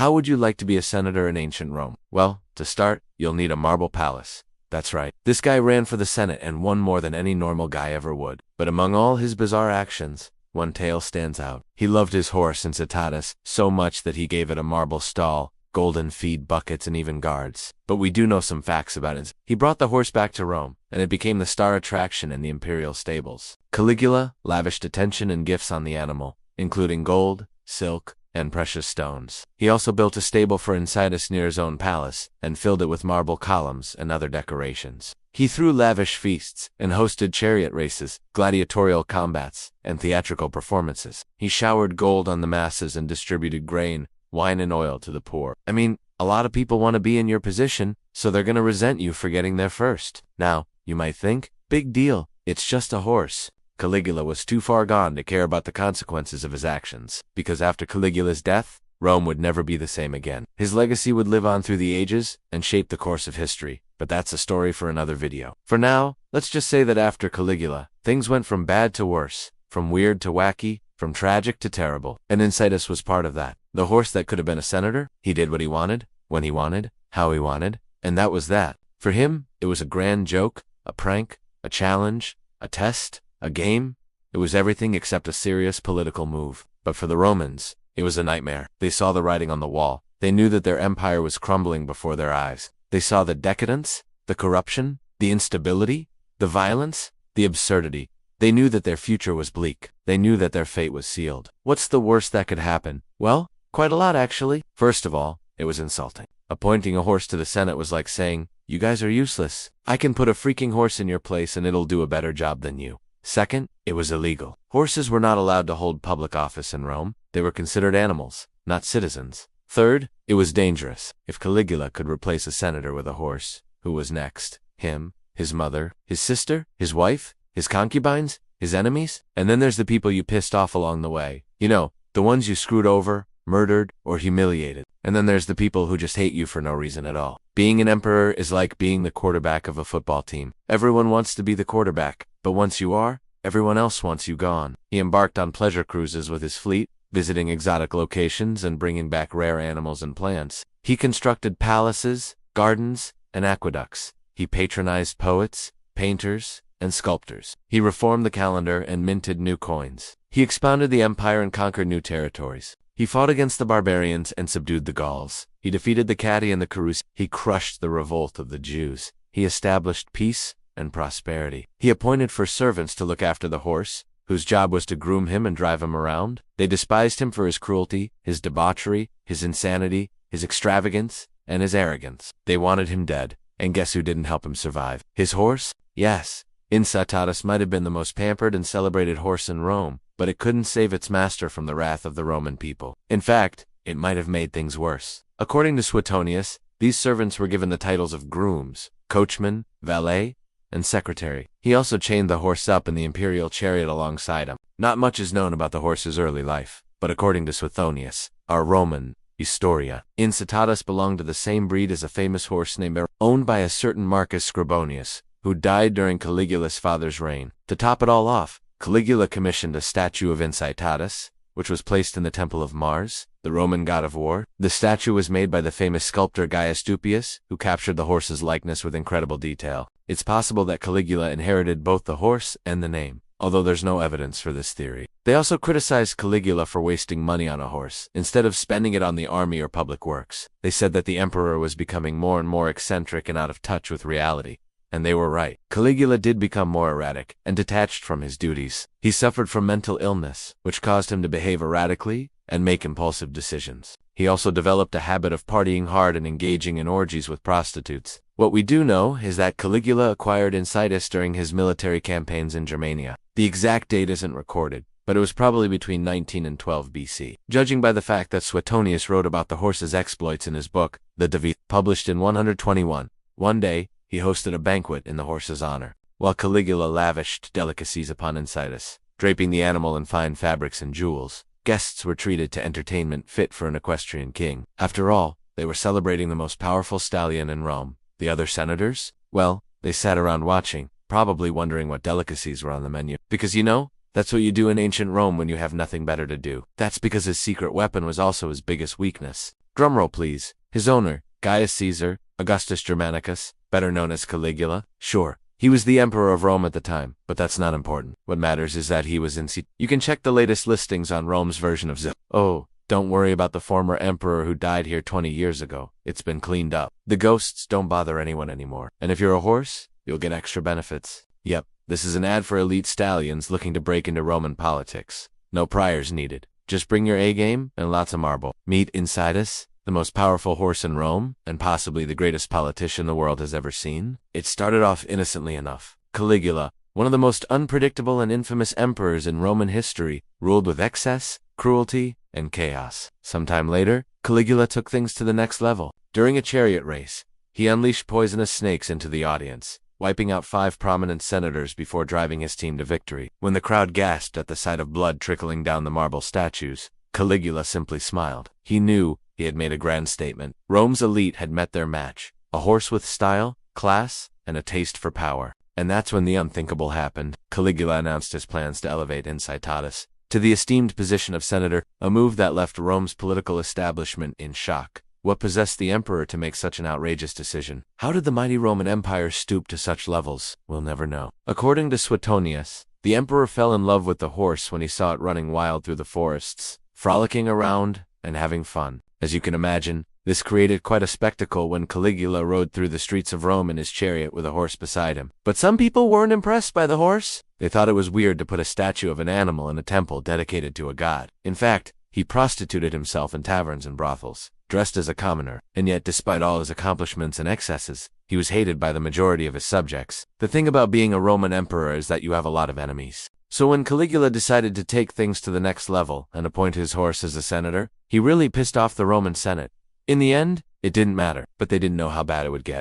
How would you like to be a senator in ancient Rome? Well, to start, you'll need a marble palace. That's right. This guy ran for the Senate and won more than any normal guy ever would. But among all his bizarre actions, one tale stands out. He loved his horse Incitatus so much that he gave it a marble stall, golden feed buckets, and even guards. But we do know some facts about it. He brought the horse back to Rome, and it became the star attraction in the imperial stables. Caligula lavished attention and gifts on the animal, including gold, silk, and precious stones. He also built a stable for Incitatus near his own palace, and filled it with marble columns and other decorations. He threw lavish feasts, and hosted chariot races, gladiatorial combats, and theatrical performances. He showered gold on the masses and distributed grain, wine, and oil to the poor. I mean, a lot of people want to be in your position, so they're gonna resent you for getting there first. Now, you might think, big deal, it's just a horse. Caligula was too far gone to care about the consequences of his actions, because after Caligula's death, Rome would never be the same again. His legacy would live on through the ages and shape the course of history, but that's a story for another video. For now, let's just say that after Caligula, things went from bad to worse, from weird to wacky, from tragic to terrible, and Incitatus was part of that. The horse that could have been a senator, he did what he wanted, when he wanted, how he wanted, and that was that. For him, it was a grand joke, a prank, a challenge, a test, a game. It was everything except a serious political move. But for the Romans, it was a nightmare. They saw the writing on the wall. They knew that their empire was crumbling before their eyes. They saw the decadence, the corruption, the instability, the violence, the absurdity. They knew that their future was bleak. They knew that their fate was sealed. What's the worst that could happen? Well, quite a lot actually. First of all, it was insulting. Appointing a horse to the Senate was like saying, "You guys are useless. I can put a freaking horse in your place and it'll do a better job than you." Second, it was illegal. Horses were not allowed to hold public office in Rome. They were considered animals, not citizens. Third, it was dangerous. If Caligula could replace a senator with a horse, who was next? Him, his mother, his sister, his wife, his concubines, his enemies? And then there's the people you pissed off along the way. You know, the ones you screwed over, murdered, or humiliated. And then there's the people who just hate you for no reason at all. Being an emperor is like being the quarterback of a football team. Everyone wants to be the quarterback, but once you are, everyone else wants you gone. He embarked on pleasure cruises with his fleet, visiting exotic locations and bringing back rare animals and plants. He constructed palaces, gardens, and aqueducts. He patronized poets, painters, and sculptors. He reformed the calendar and minted new coins. He expounded the empire and conquered new territories. He fought against the barbarians and subdued the Gauls. He defeated the Catti and the Carus. He crushed the revolt of the Jews. He established peace and prosperity. He appointed first servants to look after the horse, whose job was to groom him and drive him around. They despised him for his cruelty, his debauchery, his insanity, his extravagance, and his arrogance. They wanted him dead, and guess who didn't help him survive? His horse? Yes. Incitatus might have been the most pampered and celebrated horse in Rome, but it couldn't save its master from the wrath of the Roman people. In fact, it might have made things worse. According to Suetonius, these servants were given the titles of grooms, coachman, valet, and secretary. He also chained the horse up in the imperial chariot alongside him. Not much is known about the horse's early life, but according to Suetonius, our Roman Historia, Incitatus belonged to the same breed as a famous horse named owned by a certain Marcus Scribonius, who died during Caligula's father's reign. To top it all off, Caligula commissioned a statue of Incitatus, which was placed in the temple of Mars, the Roman god of war. The statue was made by the famous sculptor Gaius Dupius, who captured the horse's likeness with incredible detail. It's possible that Caligula inherited both the horse and the name, although there's no evidence for this theory. They also criticized Caligula for wasting money on a horse, instead of spending it on the army or public works. They said that the emperor was becoming more and more eccentric and out of touch with reality. And they were right. Caligula did become more erratic and detached from his duties. He suffered from mental illness, which caused him to behave erratically and make impulsive decisions. He also developed a habit of partying hard and engaging in orgies with prostitutes. What we do know is that Caligula acquired Incitatus during his military campaigns in Germania. The exact date isn't recorded, but it was probably between 19 and 12 BC. Judging by the fact that Suetonius wrote about the horse's exploits in his book, the De Vita, published in 121, one day, he hosted a banquet in the horse's honor, while Caligula lavished delicacies upon Incitatus, draping the animal in fine fabrics and jewels. Guests were treated to entertainment fit for an equestrian king. After all, they were celebrating the most powerful stallion in Rome. The other senators? Well, they sat around watching, probably wondering what delicacies were on the menu. Because that's what you do in ancient Rome when you have nothing better to do. That's because his secret weapon was also his biggest weakness. Drumroll please. His owner, Gaius Caesar, Augustus Germanicus, better known as Caligula. Sure, he was the emperor of Rome at the time, but that's not important. What matters is that he was Incitatus. You can check the latest listings on Rome's version of Zip. Oh, don't worry about the former emperor who died here 20 years ago. It's been cleaned up. The ghosts don't bother anyone anymore. And if you're a horse, you'll get extra benefits. Yep, this is an ad for elite stallions looking to break into Roman politics. No priors needed. Just bring your A-game and lots of marble. Meet Incitatus, the most powerful horse in Rome, and possibly the greatest politician the world has ever seen. It started off innocently enough. Caligula, one of the most unpredictable and infamous emperors in Roman history, ruled with excess, cruelty, and chaos. Sometime later, Caligula took things to the next level. During a chariot race, he unleashed poisonous snakes into the audience, wiping out 5 prominent senators before driving his team to victory. When the crowd gasped at the sight of blood trickling down the marble statues, Caligula simply smiled. He knew he had made a grand statement. Rome's elite had met their match, a horse with style, class, and a taste for power. And that's when the unthinkable happened. Caligula announced his plans to elevate Incitatus to the esteemed position of senator, a move that left Rome's political establishment in shock. What possessed the emperor to make such an outrageous decision? How did the mighty Roman Empire stoop to such levels? We'll never know. According to Suetonius, the emperor fell in love with the horse when he saw it running wild through the forests, frolicking around and having fun. As you can imagine, this created quite a spectacle when Caligula rode through the streets of Rome in his chariot with a horse beside him. But some people weren't impressed by the horse. They thought it was weird to put a statue of an animal in a temple dedicated to a god. In fact, he prostituted himself in taverns and brothels, dressed as a commoner, and yet despite all his accomplishments and excesses, he was hated by the majority of his subjects. The thing about being a Roman emperor is that you have a lot of enemies. So when Caligula decided to take things to the next level and appoint his horse as a senator, he really pissed off the Roman Senate. In the end, it didn't matter, but they didn't know how bad it would get.